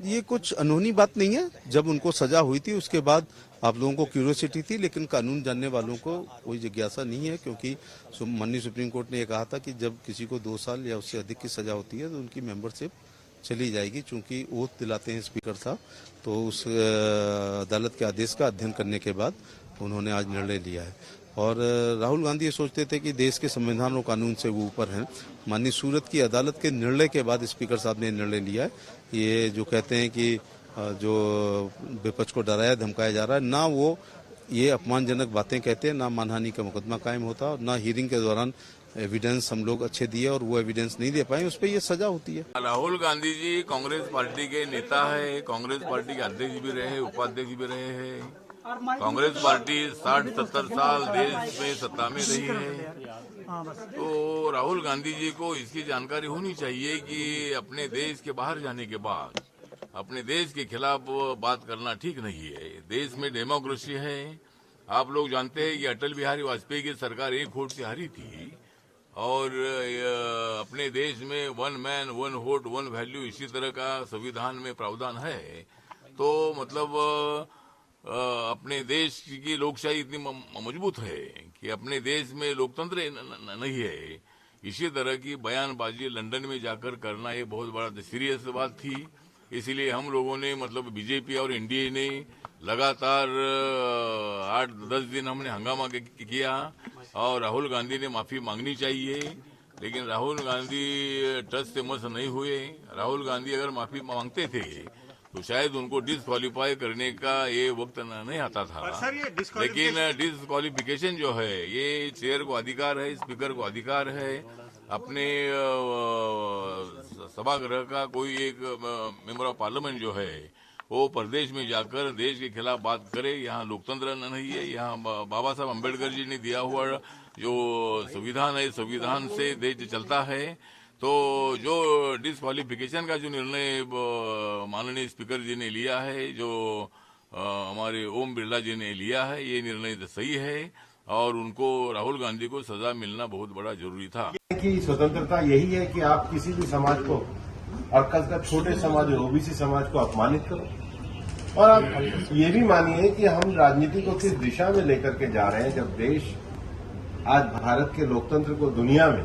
ये कुछ अनहोनी बात नहीं है। जब उनको सजा हुई थी उसके बाद आप लोगों को क्यूरियोसिटी थी, लेकिन कानून जानने वालों को कोई जिज्ञासा नहीं है, क्योंकि माननीय सुप्रीम कोर्ट ने यह कहा था कि जब किसी को 2 साल या उससे अधिक की सजा होती है तो उनकी मेंबरशिप चली जाएगी। चूंकि ओथ दिलाते हैं स्पीकर साहब, तो उस अदालत के आदेश का अध्ययन करने के बाद उन्होंने आज निर्णय लिया है। और राहुल गांधी ये सोचते थे कि देश के संविधान और कानून से वो ऊपर हैं। माननीय सूरत की अदालत के निर्णय के बाद स्पीकर साहब ने निर्णय लिया है। ये जो कहते हैं कि जो विपक्ष को डराया धमकाया जा रहा है, ना वो ये अपमानजनक बातें कहते हैं, ना मानहानि का मुकदमा कायम होता, और ना हियरिंग के दौरान एविडेंस हम लोग अच्छे दिए और वो एविडेंस नहीं दे पाए, उस पर ये सजा होती है। राहुल गांधी जी कांग्रेस पार्टी के नेता है, कांग्रेस पार्टी के अध्यक्ष भी रहे, उपाध्यक्ष भी रहे हैं। कांग्रेस पार्टी 60-70 साल देश में सत्ता में रही है, तो राहुल गांधी जी को इसकी जानकारी होनी चाहिए कि अपने देश के बाहर जाने के बाद अपने देश के खिलाफ बात करना ठीक नहीं है। देश में डेमोक्रेसी है। आप लोग जानते हैं कि अटल बिहारी वाजपेयी की सरकार 1 वोट से हारी थी, और अपने देश में 1 मैन 1 वोट 1 वैल्यू इसी तरह का संविधान में प्रावधान है। तो मतलब अपने देश की लोकशाही इतनी मजबूत है कि अपने देश में लोकतंत्र नहीं है। इसी तरह की बयानबाजी लंदन में जाकर करना ये बहुत बड़ा सीरियस बात थी। इसलिए हम लोगों ने मतलब बीजेपी और एनडीए ने लगातार 8-10 दिन हमने हंगामा किया, और राहुल गांधी ने माफी मांगनी चाहिए। लेकिन राहुल गांधी टच से मस नहीं हुए। राहुल गांधी अगर माफी मांगते थे तो शायद उनको डिस्क्वालीफाई करने का ये वक्त नहीं आता था। लेकिन डिस्क्वालिफिकेशन जो है ये चेयर को अधिकार है, स्पीकर को अधिकार है। अपने सभागृह का कोई एक मेंबर ऑफ पार्लियामेंट जो है वो प्रदेश में जाकर देश के खिलाफ बात करे। यहाँ लोकतंत्र नहीं है। यहाँ बाबा साहब अम्बेडकर जी ने दिया हुआ जो संविधान है, संविधान से देश चलता है। तो जो डिस्क्वालिफिकेशन का जो निर्णय माननीय स्पीकर जी ने लिया है, जो हमारे ओम बिरला जी ने लिया है, ये निर्णय तो सही है, और उनको राहुल गांधी को सजा मिलना बहुत बड़ा जरूरी था। कि स्वतंत्रता यही है कि आप किसी भी समाज को, और खासकर छोटे समाज ओबीसी समाज को अपमानित करो। और आप ये भी मानिए कि हम राजनीति को किस दिशा में लेकर के जा रहे हैं, जब देश आज भारत के लोकतंत्र को दुनिया में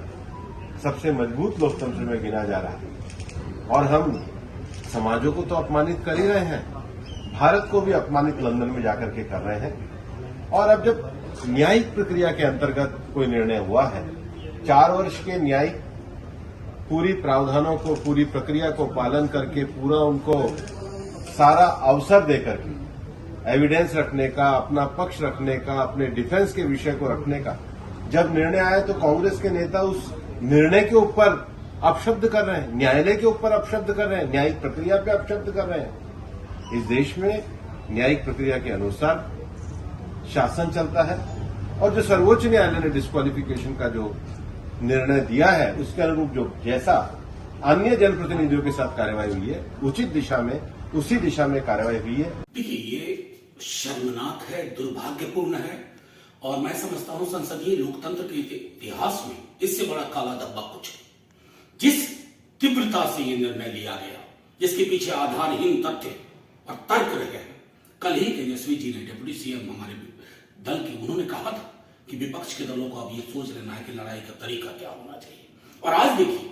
सबसे मजबूत लोकतंत्र में गिना जा रहा है, और हम समाजों को तो अपमानित कर ही रहे हैं, भारत को भी अपमानित लंदन में जाकर के कर रहे हैं। और अब जब न्यायिक प्रक्रिया के अंतर्गत कोई निर्णय हुआ है, 4 वर्ष के न्यायिक पूरी प्रावधानों को, पूरी प्रक्रिया को पालन करके, पूरा उनको सारा अवसर देकर के एविडेंस रखने का, अपना पक्ष रखने का, अपने डिफेंस के विषय को रखने का जब निर्णय आया, तो कांग्रेस के नेता उस निर्णय के ऊपर अपशब्द कर रहे हैं, न्यायालय के ऊपर अपशब्द कर रहे हैं, न्यायिक प्रक्रिया पे अपशब्द कर रहे हैं। इस देश में न्यायिक प्रक्रिया के अनुसार शासन चलता है, और जो सर्वोच्च न्यायालय ने डिस्क्वालिफिकेशन का जो निर्णय दिया है उसके अनुरूप जो जैसा अन्य जनप्रतिनिधियों के साथ कार्यवाही हुई है, उचित दिशा में, उसी दिशा में कार्यवाही हुई है। देखिए, ये शर्मनाक है, दुर्भाग्यपूर्ण है, और मैं समझता हूं संसदीय लोकतंत्र के इतिहास में इससे बड़ा काला धब्बा कुछ है। जिस तीव्रता से ये निर्णय लिया गया, जिसके पीछे आधारहीन तथ्य और तर्क रहे। कल ही तेजस्वी जी ने, डिप्टी सीएम हमारे दल के, उन्होंने कहा था कि विपक्ष के दलों को अब ये सोच लेना है कि लड़ाई का तरीका क्या होना चाहिए। और आज देखिए,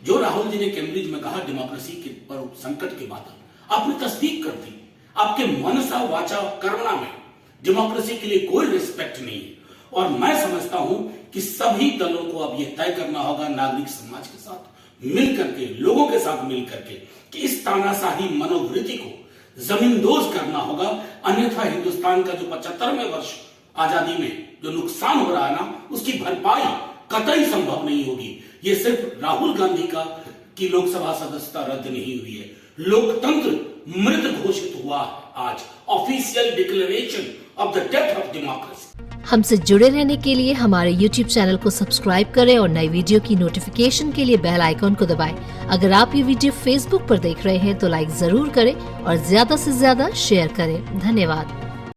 जो राहुल जी ने कैम्ब्रिज में कहा डेमोक्रेसी के पर संकट के बाद, आपने तस्दीक कर दी। आपके मनसा वाचा कर्मणा में डेमोक्रेसी के लिए कोई रिस्पेक्ट नहीं है। और मैं समझता हूं कि सभी दलों को अब यह तय करना होगा, नागरिक समाज के साथ मिल करके, लोगों के साथ मिल करके, कि इस तानाशाही मनोवृत्ति को जमींदोज करना होगा। अन्यथा हिंदुस्तान का जो 75वें वर्ष आजादी में जो नुकसान हो रहा है ना, उसकी भरपाई कतई संभव नहीं होगी। ये सिर्फ राहुल गांधी का की लोकसभा सदस्यता रद्द नहीं हुई है, लोकतंत्र मृत घोषित हुआ आज। Official declaration of the death of democracy. हमसे जुड़े रहने के लिए हमारे YouTube चैनल को सब्सक्राइब करें और नई वीडियो की नोटिफिकेशन के लिए बेल आइकॉन को दबाएं। अगर आप ये वीडियो Facebook पर देख रहे हैं तो लाइक जरूर करें और ज्यादा से ज्यादा शेयर करें। धन्यवाद।